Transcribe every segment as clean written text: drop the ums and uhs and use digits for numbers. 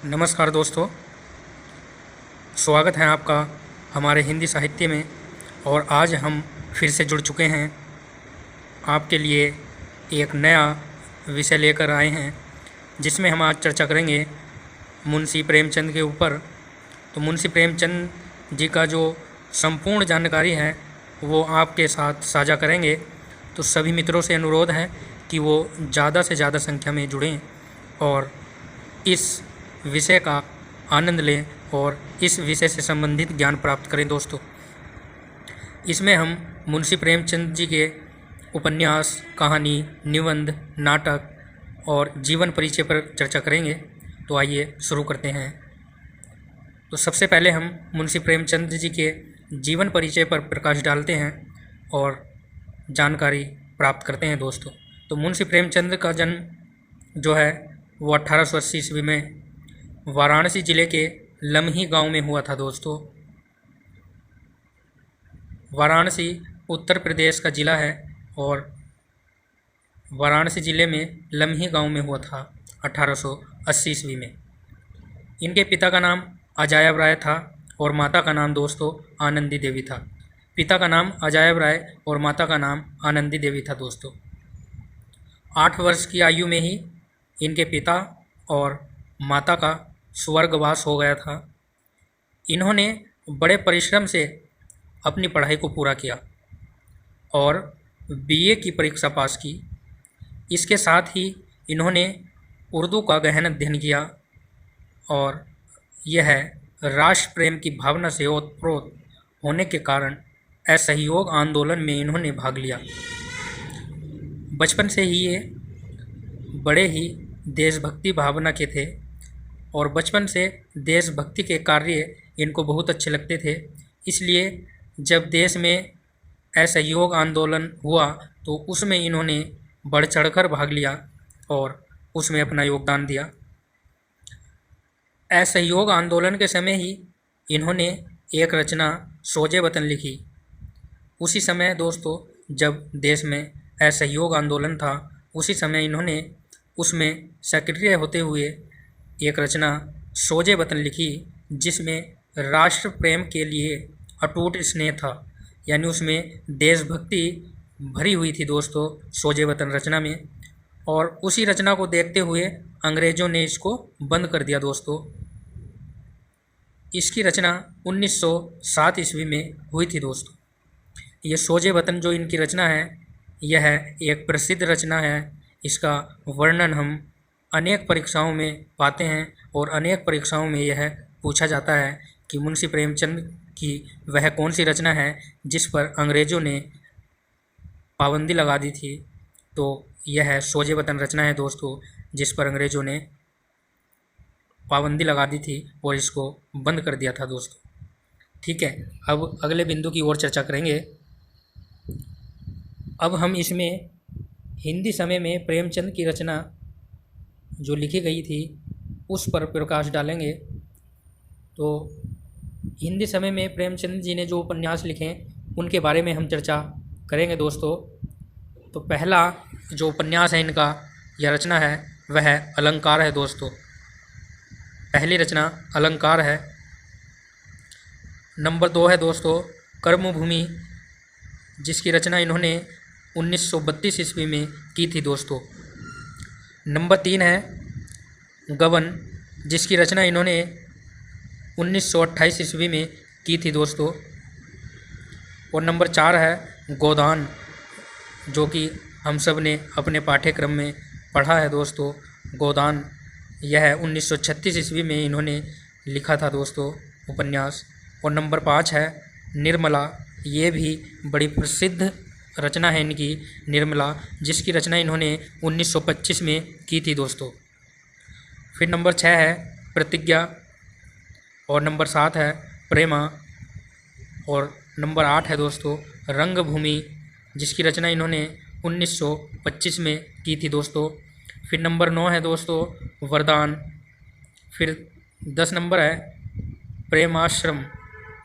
नमस्कार दोस्तों, स्वागत है आपका हमारे हिंदी साहित्य में। और आज हम फिर से जुड़ चुके हैं, आपके लिए एक नया विषय लेकर आए हैं जिसमें हम आज चर्चा करेंगे मुंशी प्रेमचंद के ऊपर। तो मुंशी प्रेमचंद जी का जो संपूर्ण जानकारी है वो आपके साथ साझा करेंगे। तो सभी मित्रों से अनुरोध है कि वो ज़्यादा से ज़्यादा संख्या में जुड़ें और इस विषय का आनंद लें और इस विषय से संबंधित ज्ञान प्राप्त करें। दोस्तों, इसमें हम मुंशी प्रेमचंद जी के उपन्यास, कहानी, निबंध, नाटक और जीवन परिचय पर चर्चा करेंगे। तो आइए शुरू करते हैं। तो सबसे पहले हम मुंशी प्रेमचंद जी के जीवन परिचय पर प्रकाश डालते हैं और जानकारी प्राप्त करते हैं। दोस्तों, तो मुंशी प्रेमचंद का जन्म जो है वो 1880 ईस्वी में वाराणसी ज़िले के लम्ही गांव में हुआ था। दोस्तों, वाराणसी उत्तर प्रदेश का ज़िला है और वाराणसी ज़िले में लम्ही गांव में हुआ था 1880 ईस्वी में। इनके पिता का नाम अजायब राय था और माता का नाम दोस्तों आनंदी देवी था। पिता का नाम अजायब राय और माता का नाम आनंदी देवी था। दोस्तों, 8 वर्ष की आयु में ही इनके पिता और माता का स्वर्गवास हो गया था। इन्होंने बड़े परिश्रम से अपनी पढ़ाई को पूरा किया और बीए की परीक्षा पास की। इसके साथ ही इन्होंने उर्दू का गहन अध्ययन किया और यह राष्ट्र प्रेम की भावना से ओतप्रोत होने के कारण असहयोग आंदोलन में इन्होंने भाग लिया। बचपन से ही ये बड़े ही देशभक्ति भावना के थे और बचपन से देशभक्ति के कार्य इनको बहुत अच्छे लगते थे। इसलिए जब देश में असहयोग आंदोलन हुआ तो उसमें इन्होंने बढ़ चढ़कर भाग लिया और उसमें अपना योगदान दिया। असहयोग आंदोलन के समय ही इन्होंने एक रचना सोजे वतन लिखी। उसी समय दोस्तों, जब देश में असहयोग आंदोलन था, उसी समय इन्होंने उसमें सक्रिय होते हुए एक रचना सोजे वतन लिखी जिसमें राष्ट्र प्रेम के लिए अटूट स्नेह था, यानी उसमें देशभक्ति भरी हुई थी दोस्तों सोजे वतन रचना में। और उसी रचना को देखते हुए अंग्रेज़ों ने इसको बंद कर दिया। दोस्तों, इसकी रचना 1907 ईस्वी में हुई थी। दोस्तों, ये सोजे वतन जो इनकी रचना है यह एक प्रसिद्ध रचना है। इसका वर्णन हम अनेक परीक्षाओं में पाते हैं और अनेक परीक्षाओं में यह पूछा जाता है कि मुंशी प्रेमचंद की वह कौन सी रचना है जिस पर अंग्रेज़ों ने पाबंदी लगा दी थी। तो यह सोजे वतन रचना है दोस्तों, जिस पर अंग्रेज़ों ने पाबंदी लगा दी थी और इसको बंद कर दिया था। दोस्तों, ठीक है, अब अगले बिंदु की ओर चर्चा करेंगे। अब हम इसमें हिंदी समय में प्रेमचंद की रचना जो लिखी गई थी उस पर प्रकाश डालेंगे। तो हिंदी समय में प्रेमचंद जी ने जो उपन्यास लिखे उनके बारे में हम चर्चा करेंगे। दोस्तों, तो पहला जो उपन्यास है इनका या रचना है वह अलंकार है। दोस्तों, पहली रचना अलंकार है। नंबर 2 है दोस्तों कर्मभूमि, जिसकी रचना इन्होंने 1932 ईस्वी में की थी। दोस्तों, नंबर 3 है गबन, जिसकी रचना इन्होंने 1928 ईस्वी में की थी। दोस्तों, और नंबर 4 है गोदान, जो कि हम सब ने अपने पाठ्यक्रम में पढ़ा है। दोस्तों, गोदान यह 1936 ईस्वी में इन्होंने लिखा था दोस्तों उपन्यास। और नंबर 5 है निर्मला, ये भी बड़ी प्रसिद्ध रचना है इनकी निर्मला, जिसकी रचना इन्होंने 1925 में की थी। दोस्तों, फिर नंबर 6 है प्रतिज्ञा और नंबर 7 है प्रेमा और नंबर 8 है दोस्तों रंगभूमि, जिसकी रचना इन्होंने 1925 में की थी। दोस्तों, फिर नंबर 9 है दोस्तों वरदान। फिर 10 नंबर है प्रेमाश्रम,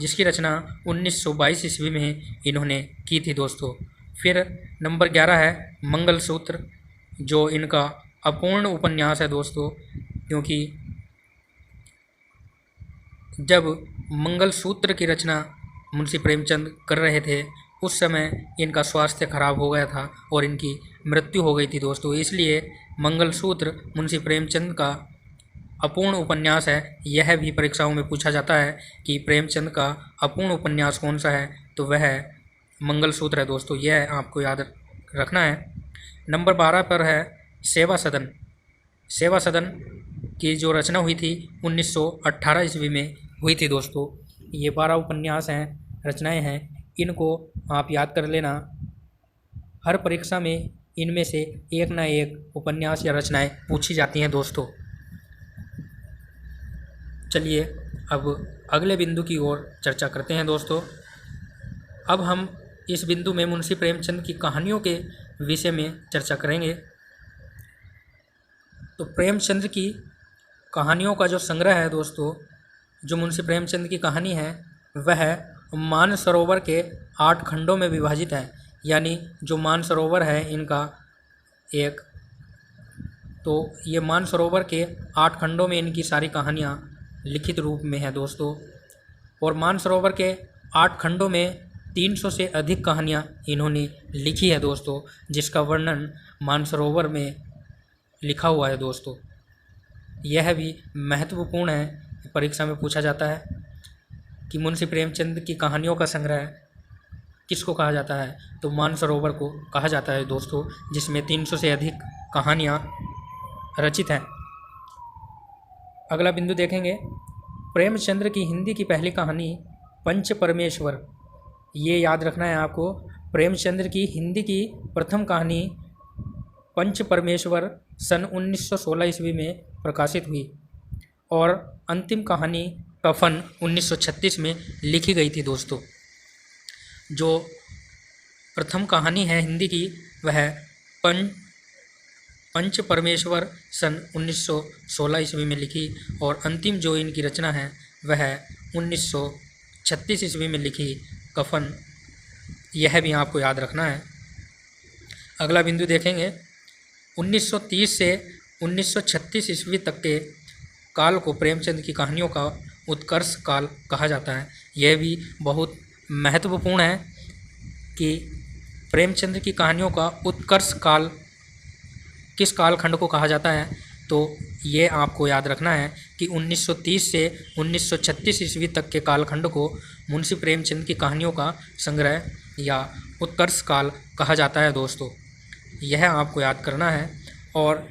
जिसकी रचना 1922 ईस्वी में इन्होंने की थी। दोस्तों, फिर नंबर 11 है मंगलसूत्र, जो इनका अपूर्ण उपन्यास है दोस्तों, क्योंकि जब मंगलसूत्र की रचना मुंशी प्रेमचंद कर रहे थे उस समय इनका स्वास्थ्य खराब हो गया था और इनकी मृत्यु हो गई थी दोस्तों। इसलिए मंगलसूत्र मुंशी प्रेमचंद का अपूर्ण उपन्यास है। यह भी परीक्षाओं में पूछा जाता है कि प्रेमचंद का अपूर्ण उपन्यास कौन सा है, तो वह मंगलसूत्र है दोस्तों। यह आपको याद रखना है। नंबर 12 पर है सेवा सदन। सेवा सदन की जो रचना हुई थी 1918 ईस्वी में हुई थी दोस्तों। ये 12 उपन्यास हैं, रचनाएं हैं, इनको आप याद कर लेना। हर परीक्षा में इनमें से एक ना एक उपन्यास या रचनाएं पूछी जाती हैं दोस्तों। चलिए अब अगले बिंदु की ओर चर्चा करते हैं दोस्तों। अब हम इस बिंदु में मुंशी प्रेमचंद की कहानियों के विषय में चर्चा करेंगे। तो प्रेमचंद की कहानियों का जो संग्रह है दोस्तों, जो मुंशी प्रेमचंद की कहानी है वह मानसरोवर के 8 खंडों में विभाजित है। यानी जो मानसरोवर है इनका एक, तो ये मानसरोवर के 8 खंडों में इनकी सारी कहानियाँ लिखित रूप में है दोस्तों। और मानसरोवर के 8 खंडों में 300 से अधिक कहानियाँ इन्होंने लिखी है दोस्तों, जिसका वर्णन मानसरोवर में लिखा हुआ है दोस्तों। यह भी महत्वपूर्ण है, परीक्षा में पूछा जाता है कि मुंशी प्रेमचंद की कहानियों का संग्रह किसको कहा जाता है, तो मानसरोवर को कहा जाता है दोस्तों, जिसमें 300 से अधिक कहानियाँ रचित हैं। अगला बिंदु देखेंगे, प्रेमचंद्र की हिंदी की पहली कहानी पंच परमेश्वर। ये याद रखना है आपको। प्रेमचंद्र की हिंदी की प्रथम कहानी पंच परमेश्वर सन 1916 ईस्वी में प्रकाशित हुई और अंतिम कहानी कफन 1936 में लिखी गई थी दोस्तों। जो प्रथम कहानी है हिंदी की वह पंच परमेश्वर सन 1916 ईस्वी में लिखी और अंतिम जो इनकी रचना है वह 1936 ईस्वी में लिखी कफन। यह भी आपको याद रखना है। अगला बिंदु देखेंगे, 1930 से 1936 ईस्वी तक के काल को प्रेमचंद की कहानियों का उत्कर्ष काल कहा जाता है। यह भी बहुत महत्वपूर्ण है कि प्रेमचंद की कहानियों का उत्कर्ष काल किस कालखंड को कहा जाता है, तो ये आपको याद रखना है कि 1930 से 1936 ईस्वी तक के कालखंड को मुंशी प्रेमचंद की कहानियों का संग्रह या उत्कर्ष काल कहा जाता है दोस्तों। यह आपको याद करना है। और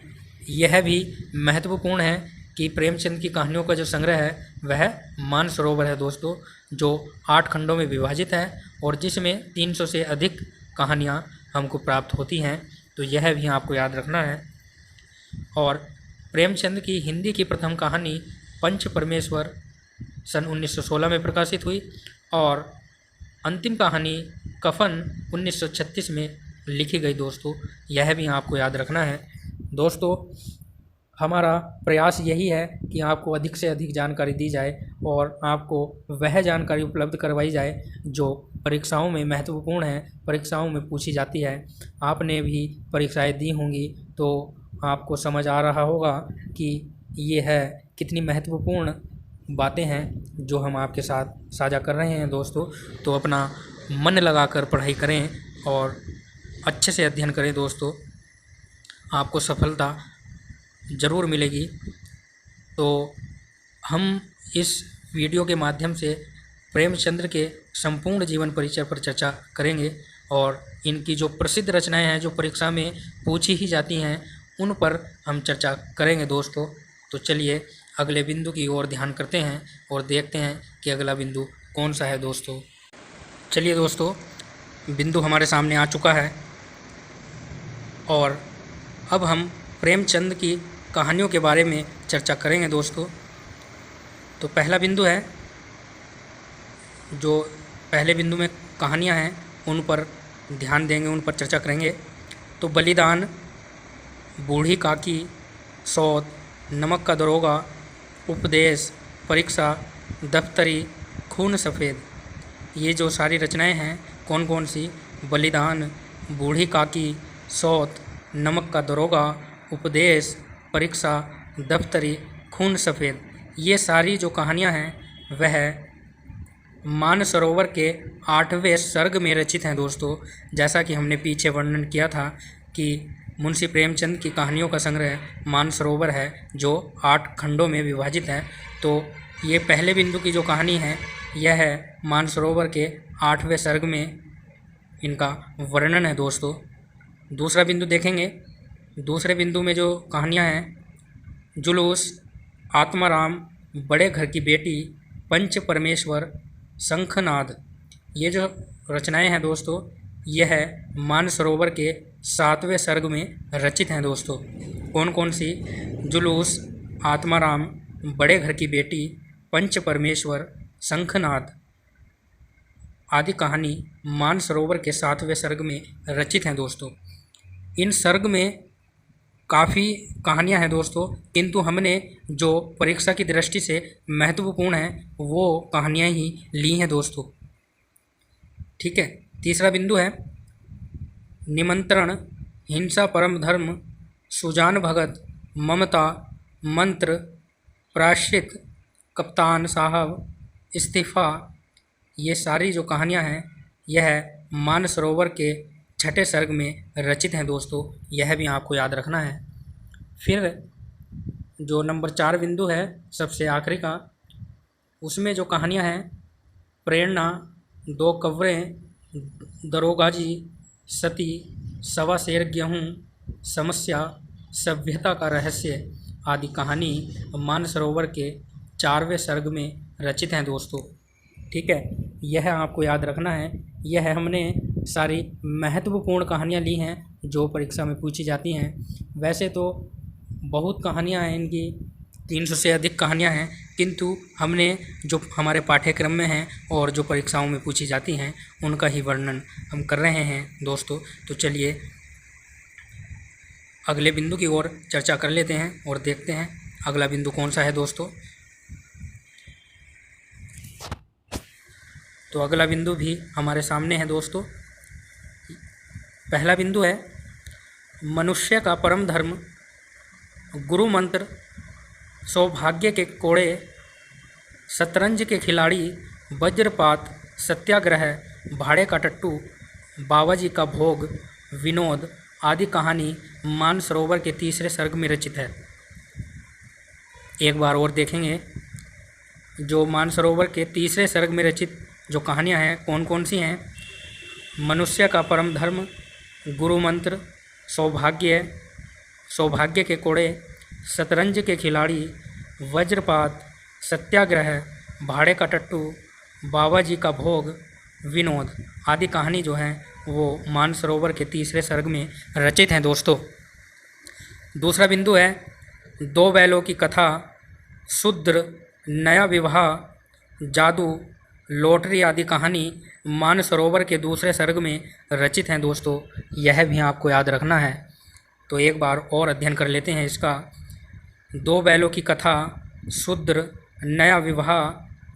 यह भी महत्वपूर्ण है कि प्रेमचंद की कहानियों का जो संग्रह है वह मानसरोवर है दोस्तों, जो 8 खंडों में विभाजित है और जिसमें 300 से अधिक कहानियाँ हमको प्राप्त होती हैं। तो यह भी आपको याद रखना है। और प्रेमचंद की हिंदी की प्रथम कहानी पंच परमेश्वर सन 1916 में प्रकाशित हुई और अंतिम कहानी कफन 1936 में लिखी गई दोस्तों। यह भी आपको याद रखना है दोस्तों। हमारा प्रयास यही है कि आपको अधिक से अधिक जानकारी दी जाए और आपको वह जानकारी उपलब्ध करवाई जाए जो परीक्षाओं में महत्वपूर्ण है, परीक्षाओं में पूछी जाती है। आपने भी परीक्षाएं दी होंगी तो आपको समझ आ रहा होगा कि ये है कितनी महत्वपूर्ण बातें हैं जो हम आपके साथ साझा कर रहे हैं दोस्तों। तो अपना मन लगाकर पढ़ाई करें और अच्छे से अध्ययन करें दोस्तों, आपको सफलता ज़रूर मिलेगी। तो हम इस वीडियो के माध्यम से प्रेमचंद्र के संपूर्ण जीवन परिचय पर चर्चा करेंगे और इनकी जो प्रसिद्ध रचनाएं हैं जो परीक्षा में पूछी ही जाती हैं उन पर हम चर्चा करेंगे दोस्तों। तो चलिए अगले बिंदु की ओर ध्यान करते हैं और देखते हैं कि अगला बिंदु कौन सा है दोस्तों। चलिए दोस्तों, बिंदु हमारे सामने आ चुका है और अब हम प्रेमचंद की कहानियों के बारे में चर्चा करेंगे दोस्तों। तो पहला बिंदु है, जो पहले बिंदु में कहानियां हैं उन पर ध्यान देंगे, उन पर चर्चा करेंगे। तो बलिदान, बूढ़ी काकी, सौत, नमक का दरोगा, उपदेश, परीक्षा, दफ्तरी, खून सफ़ेद, ये जो सारी रचनाएं हैं कौन कौन सी, बलिदान, बूढ़ी काकी, सौत, नमक का दरोगा, उपदेश, परीक्षा, दफ्तरी, खून सफ़ेद, ये सारी जो कहानियां हैं वह मानसरोवर के 8वें सर्ग में रचित हैं दोस्तों। जैसा कि हमने पीछे वर्णन किया था कि मुंशी प्रेमचंद की कहानियों का संग्रह मानसरोवर है जो 8 खंडों में विभाजित है। तो ये पहले बिंदु की जो कहानी है यह है मानसरोवर के 8वें सर्ग में इनका वर्णन है दोस्तों। दूसरा बिंदु देखेंगे। दूसरे बिंदु में जो कहानियाँ हैं, जुलूस, आत्माराम, बड़े घर की बेटी, पंच परमेश्वर, शंखनाद, ये जो रचनाएं हैं दोस्तों यह मानसरोवर के 7वें सर्ग में रचित हैं दोस्तों। कौन कौन सी? जुलूस, आत्माराम, बड़े घर की बेटी, पंच परमेश्वर, शंखनाद आदि कहानी मानसरोवर के 7वें सर्ग में रचित हैं दोस्तों। इन सर्ग में काफ़ी कहानियां हैं दोस्तों, किंतु हमने जो परीक्षा की दृष्टि से महत्वपूर्ण है वो कहानियां ही ली हैं दोस्तों। ठीक है। तीसरा बिंदु है निमंत्रण, हिंसा परम धर्म, सुजान भगत, ममता, मंत्र, प्रायश्चित, कप्तान साहब, इस्तीफ़ा, ये सारी जो कहानियां हैं यह मानसरोवर के 6ठे सर्ग में रचित हैं दोस्तों। यह भी आपको याद रखना है। फिर जो नंबर 4 बिंदु है सबसे आखिरी का, उसमें जो कहानियां हैं प्रेरणा, 2 कव्वें, दरोगा जी, सती, सवा शेर गेहूँ, समस्या, सभ्यता का रहस्य आदि कहानी मानसरोवर के 4वें सर्ग में रचित हैं दोस्तों। ठीक है, यह आपको याद रखना है। यह हमने सारी महत्वपूर्ण कहानियाँ ली हैं जो परीक्षा में पूछी जाती हैं। वैसे तो बहुत कहानियाँ हैं इनकी, 300 से अधिक कहानियाँ हैं, किंतु हमने जो हमारे पाठ्यक्रम में हैं और जो परीक्षाओं में पूछी जाती हैं उनका ही वर्णन हम कर रहे हैं दोस्तों। तो चलिए अगले बिंदु की ओर चर्चा कर लेते हैं और देखते हैं अगला बिंदु कौन सा है दोस्तों। तो अगला बिंदु भी हमारे सामने है दोस्तों। पहला बिंदु है मनुष्य का परम धर्म, गुरु मंत्र, सौभाग्य के कोड़े, शतरंज के खिलाड़ी, वज्रपात, सत्याग्रह, भाड़े का टट्टू, बाबाजी का भोग, विनोद आदि कहानी मानसरोवर के 3रे सर्ग में रचित है। एक बार और देखेंगे जो मानसरोवर के 3रे सर्ग में रचित जो कहानियाँ हैं कौन कौन सी हैं। मनुष्य का परम धर्म, गुरु मंत्र, सौभाग्य के कोड़े, शतरंज के खिलाड़ी, वज्रपात, सत्याग्रह, भाड़े का टट्टू, बाबाजी का भोग, विनोद आदि कहानी जो है वो मानसरोवर के 3रे सर्ग में रचित हैं दोस्तों। दूसरा बिंदु है 2 बैलों की कथा, शूद्र, नया विवाह, जादू, लॉटरी आदि कहानी मानसरोवर के 2रे सर्ग में रचित हैं दोस्तों। यह भी आपको याद रखना है। तो एक बार और अध्ययन कर लेते हैं इसका। 2 बैलों की कथा, शूद्र, नया विवाह,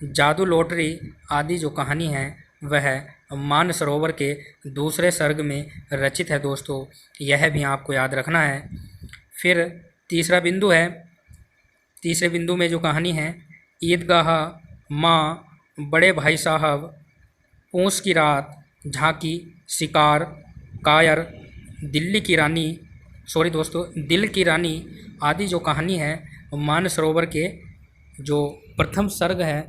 जादू, लॉटरी आदि जो कहानी है वह मानसरोवर के 2रे सर्ग में रचित है दोस्तों। यह भी आपको याद रखना है। फिर तीसरा बिंदु है, तीसरे बिंदु में जो कहानी है ईदगाह, माँ, बड़े भाई साहब, पूस की रात, झांकी, शिकार, कायर, दिल की रानी आदि जो कहानी है मानसरोवर के जो प्रथम सर्ग है,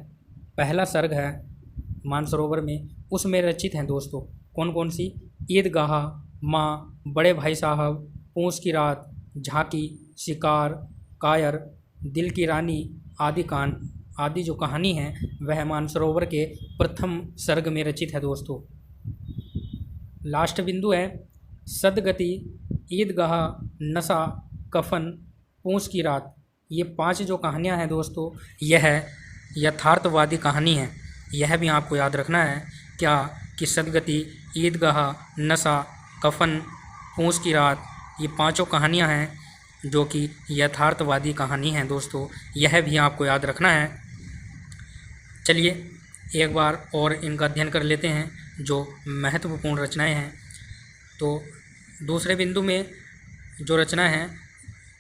पहला सर्ग है मानसरोवर में, उसमें रचित हैं दोस्तों। कौन कौन सी? ईदगाह, माँ, बड़े भाई साहब, पूस की रात, झांकी, शिकार, कायर, दिल की रानी आदि जो कहानी है वह मानसरोवर के प्रथम सर्ग में रचित है दोस्तों। लास्ट बिंदु है सदगति, ईदगाह, नशा, कफन, पूस की रात। ये 5 जो कहानियां हैं दोस्तों यह यथार्थवादी कहानी है। यह भी आपको याद रखना है क्या कि सदगति, ईदगाह, नशा, कफन, पूस की रात ये 5 कहानियां हैं जो कि यथार्थवादी कहानी हैं दोस्तों। यह भी आपको याद रखना है। चलिए एक बार और इनका अध्ययन कर लेते हैं जो महत्वपूर्ण रचनाएं हैं। तो दूसरे बिंदु में जो रचना है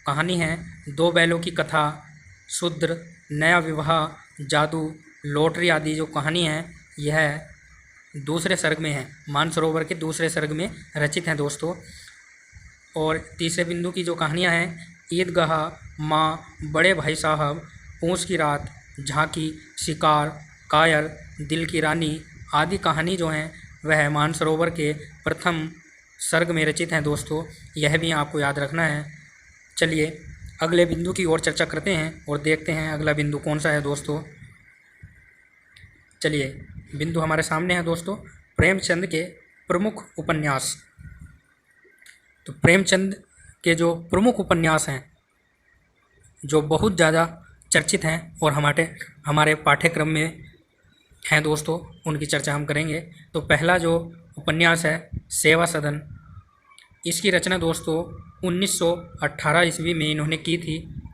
कहानी है 2 बैलों की कथा, शूद्र, नया विवाह, जादू, लॉटरी आदि जो कहानी है यह दूसरे सर्ग में है, मानसरोवर के दूसरे सर्ग में रचित हैं दोस्तों। और तीसरे बिंदु की जो कहानियाँ हैं, ईदगाह, माँ, बड़े भाई साहब, पूंछ की रात, झांकी, शिकार, कायर, दिल की रानी आदि कहानी जो हैं वह मानसरोवर के प्रथम सर्ग में रचित हैं दोस्तों। यह भी आपको याद रखना है। चलिए अगले बिंदु की ओर चर्चा करते हैं और देखते हैं अगला बिंदु कौन सा है दोस्तों। चलिए बिंदु हमारे सामने है दोस्तों, प्रेमचंद के प्रमुख उपन्यास। तो प्रेमचंद के जो प्रमुख उपन्यास हैं जो बहुत ज़्यादा चर्चित हैं और हमारे पाठ्यक्रम में हैं दोस्तों, उनकी चर्चा हम करेंगे। तो पहला जो उपन्यास है सेवा सदन, इसकी रचना दोस्तों 1918 ईस्वी में इन्होंने की थी,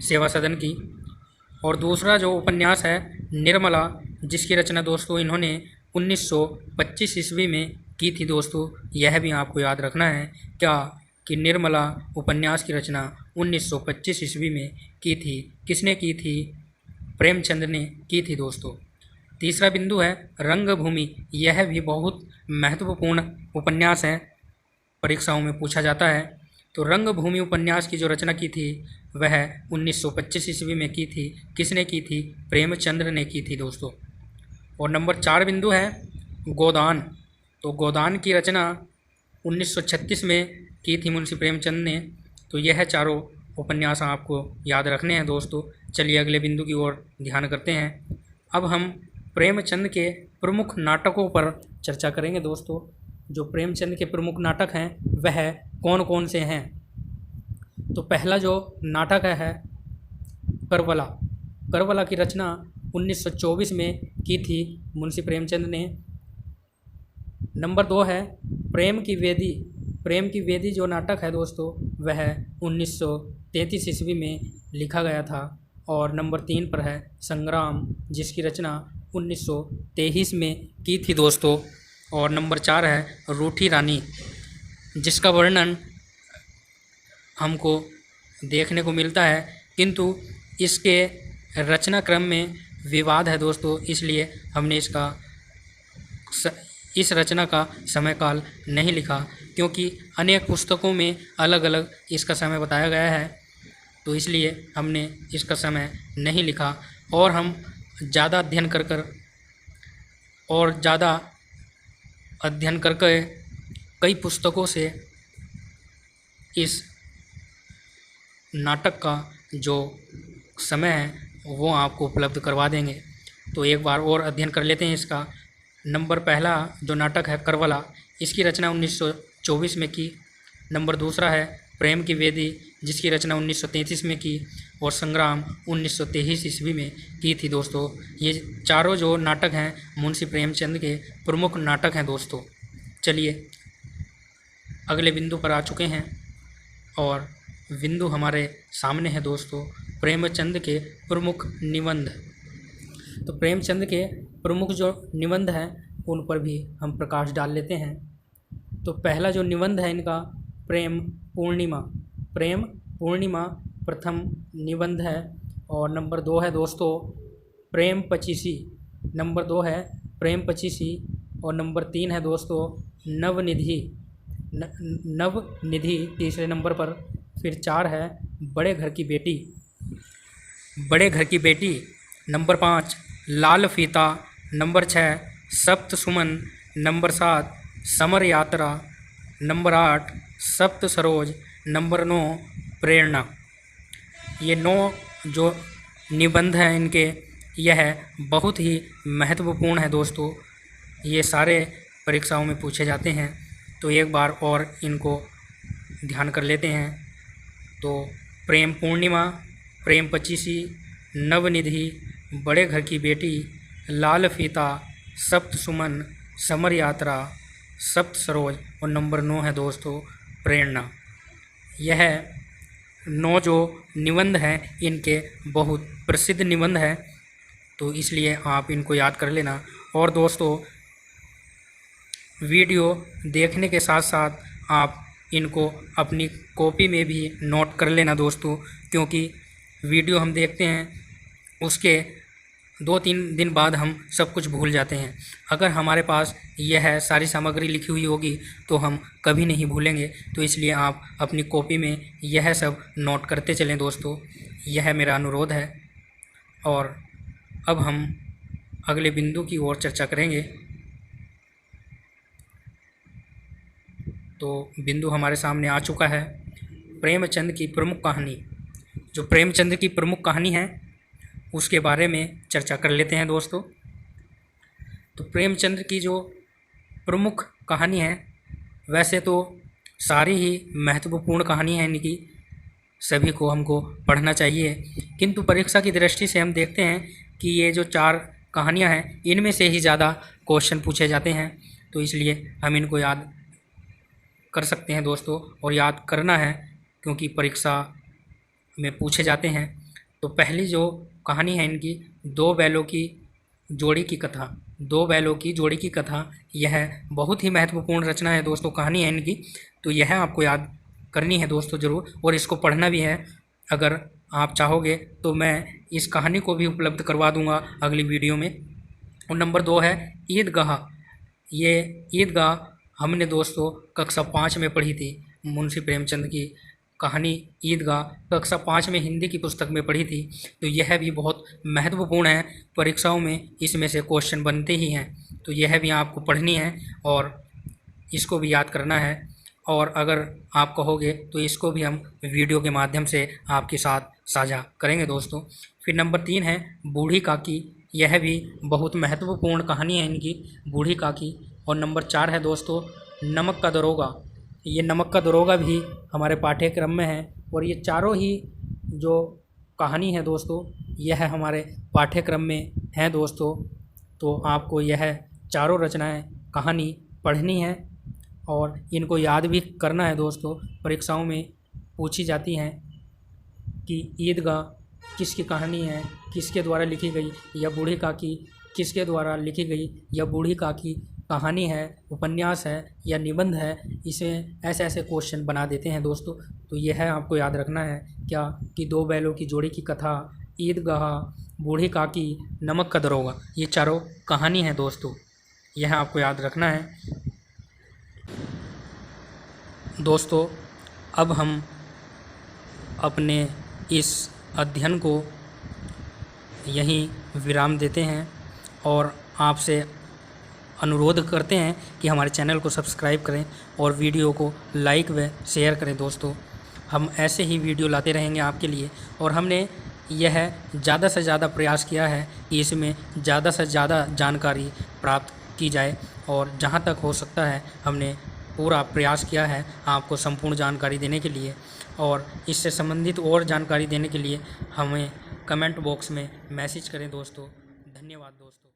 सेवा सदन की। और दूसरा जो उपन्यास है निर्मला, जिसकी रचना दोस्तों इन्होंने 1925 ईस्वी में की थी दोस्तों। यह भी आपको याद रखना है क्या कि निर्मला उपन्यास की रचना 1925 ईस्वी में की थी। किसने की थी? प्रेमचंद ने की थी दोस्तों। तीसरा बिंदु है रंगभूमि, यह भी बहुत महत्वपूर्ण उपन्यास है, परीक्षाओं में पूछा जाता है। तो रंगभूमि उपन्यास की जो रचना की थी वह 1925 ईस्वी में की थी। किसने की थी? प्रेमचंद्र ने की थी दोस्तों। और नंबर 4 बिंदु है गोदान। तो गोदान की रचना 1936 में की थी मुंशी प्रेमचंद ने। तो यह चारों उपन्यास आपको याद रखने हैं दोस्तों। चलिए अगले बिंदु की ओर ध्यान करते हैं। अब हम प्रेमचंद के प्रमुख नाटकों पर चर्चा करेंगे दोस्तों। जो प्रेमचंद के प्रमुख नाटक हैं वह कौन कौन से हैं? तो पहला जो नाटक है करबला। करबला की रचना 1924 में की थी मुंशी प्रेमचंद ने। नंबर 2 है प्रेम की वेदी। प्रेम की वेदी जो नाटक है दोस्तों वह 1933 ईस्वी में लिखा गया था। और नंबर 3 पर है संग्राम, जिसकी रचना 1923 में की थी दोस्तों। और नंबर 4 है रूठी रानी, जिसका वर्णन हमको देखने को मिलता है किंतु इसके रचना क्रम में विवाद है दोस्तों, इसलिए हमने इस रचना का समय काल नहीं लिखा, क्योंकि अनेक पुस्तकों में अलग अलग इसका समय बताया गया है। तो इसलिए हमने इसका समय नहीं लिखा। और हम ज़्यादा अध्ययन करके कई पुस्तकों से इस नाटक का जो समय है वो आपको उपलब्ध करवा देंगे। तो एक बार और अध्ययन कर लेते हैं इसका। नंबर पहला जो नाटक है करबला, इसकी रचना 1924 में की। नंबर दूसरा है प्रेम की वेदी, जिसकी रचना 1933 में की। और संग्राम 1923 ईस्वी में की थी दोस्तों। ये चारों जो नाटक हैं मुंशी प्रेमचंद के प्रमुख नाटक हैं दोस्तों। चलिए अगले बिंदु पर आ चुके हैं और बिंदु हमारे सामने है दोस्तों प्रेमचंद के प्रमुख निबंध। तो प्रेमचंद के प्रमुख जो निबंध हैं उन पर भी हम प्रकाश डाल लेते हैं। तो पहला जो निबंध है इनका प्रेम पूर्णिमा। प्रेम पूर्णिमा प्रथम निबंध है। और नंबर 2 है दोस्तों प्रेम पचीसी। नंबर 2 है प्रेम पचीसी। और नंबर 3 है दोस्तों नवनिधि। नवनिधि तीसरे नंबर पर। फिर 4 है बड़े घर की बेटी। बड़े घर की बेटी। नंबर 5 लाल फीता। नंबर 6 सप्त सुमन। नंबर 7 समर यात्रा। नंबर 8 सप्त सरोज। नंबर 9 प्रेरणा। ये 9 जो निबंध हैं इनके, यह बहुत ही महत्वपूर्ण है दोस्तों। ये सारे परीक्षाओं में पूछे जाते हैं। तो एक बार और इनको ध्यान कर लेते हैं। तो प्रेम पूर्णिमा, प्रेम पचीसी, नवनिधि, बड़े घर की बेटी, लाल फीता, सप्त सुमन, समर यात्रा, सप्त सरोज और नंबर 9 है दोस्तों प्रेरणा। यह 9 जो निबंध हैं इनके बहुत प्रसिद्ध निबंध हैं, तो इसलिए आप इनको याद कर लेना। और दोस्तों वीडियो देखने के साथ साथ आप इनको अपनी कॉपी में भी नोट कर लेना दोस्तों, क्योंकि वीडियो हम देखते हैं उसके 2-3 दिन बाद हम सब कुछ भूल जाते हैं। अगर हमारे पास यह सारी सामग्री लिखी हुई होगी तो हम कभी नहीं भूलेंगे। तो इसलिए आप अपनी कॉपी में यह सब नोट करते चलें दोस्तों, यह मेरा अनुरोध है। और अब हम अगले बिंदु की ओर चर्चा करेंगे। तो बिंदु हमारे सामने आ चुका है, प्रेमचंद की प्रमुख कहानी। जो प्रेमचंद की प्रमुख कहानी है उसके बारे में चर्चा कर लेते हैं दोस्तों। तो प्रेमचंद की जो प्रमुख कहानी है, वैसे तो सारी ही महत्वपूर्ण कहानी है इनकी, सभी को हमको पढ़ना चाहिए, किंतु परीक्षा की दृष्टि से हम देखते हैं कि ये जो 4 कहानियां हैं इनमें से ही ज़्यादा क्वेश्चन पूछे जाते हैं। तो इसलिए हम इनको याद कर सकते हैं दोस्तों, और याद करना है क्योंकि परीक्षा में पूछे जाते हैं। तो पहली जो कहानी है इनकी, 2 बैलों की जोड़ी की कथा। 2 बैलों की जोड़ी की कथा, यह बहुत ही महत्वपूर्ण रचना है दोस्तों, कहानी है इनकी। तो यह आपको याद करनी है दोस्तों ज़रूर, और इसको पढ़ना भी है। अगर आप चाहोगे तो मैं इस कहानी को भी उपलब्ध करवा दूंगा अगली वीडियो में। और नंबर 2 है ईदगाह। ये ईदगाह हमने दोस्तों कक्षा 5 में पढ़ी थी। मुंशी प्रेमचंद की कहानी ईदगाह कक्षा 5 में हिंदी की पुस्तक में पढ़ी थी। तो यह भी बहुत महत्वपूर्ण है, परीक्षाओं में इसमें से क्वेश्चन बनते ही हैं। तो यह भी आपको पढ़नी है और इसको भी याद करना है। और अगर आप कहोगे तो इसको भी हम वीडियो के माध्यम से आपके साथ साझा करेंगे दोस्तों। फिर नंबर 3 है बूढ़ी काकी। यह भी बहुत महत्वपूर्ण कहानी है इनकी, बूढ़ी काकी। और नंबर 4 है दोस्तों नमक का दरोगा। ये नमक का दरोगा भी हमारे पाठ्यक्रम में है, और ये चारों ही जो कहानी है दोस्तों यह हमारे पाठ्यक्रम में है दोस्तों। तो आपको यह चारों रचनाएं कहानी पढ़नी है और इनको याद भी करना है दोस्तों। परीक्षाओं में पूछी जाती हैं कि ईदगाह किसकी कहानी है, किसके द्वारा लिखी गई, या बूढ़ी काकी किसके द्वारा लिखी गई, या बूढ़ी काकी कहानी है, उपन्यास है या निबंध है। इसे ऐसे ऐसे क्वेश्चन बना देते हैं दोस्तों। तो यह आपको याद रखना है क्या कि 2 बैलों की जोड़ी की कथा, ईदगाह, बूढ़ी काकी, नमक का दरोगा, ये चारों कहानी है दोस्तों, यह आपको याद रखना है दोस्तों। अब हम अपने इस अध्ययन को यहीं विराम देते हैं और आपसे अनुरोध करते हैं कि हमारे चैनल को सब्सक्राइब करें और वीडियो को लाइक व शेयर करें दोस्तों। हम ऐसे ही वीडियो लाते रहेंगे आपके लिए, और हमने यह ज़्यादा से ज़्यादा प्रयास किया है कि इसमें ज़्यादा से ज़्यादा जानकारी प्राप्त की जाए, और जहां तक हो सकता है हमने पूरा प्रयास किया है आपको संपूर्ण जानकारी देने के लिए। और इससे संबंधित और जानकारी देने के लिए हमें कमेंट बॉक्स में मैसेज करें दोस्तों। धन्यवाद दोस्तों।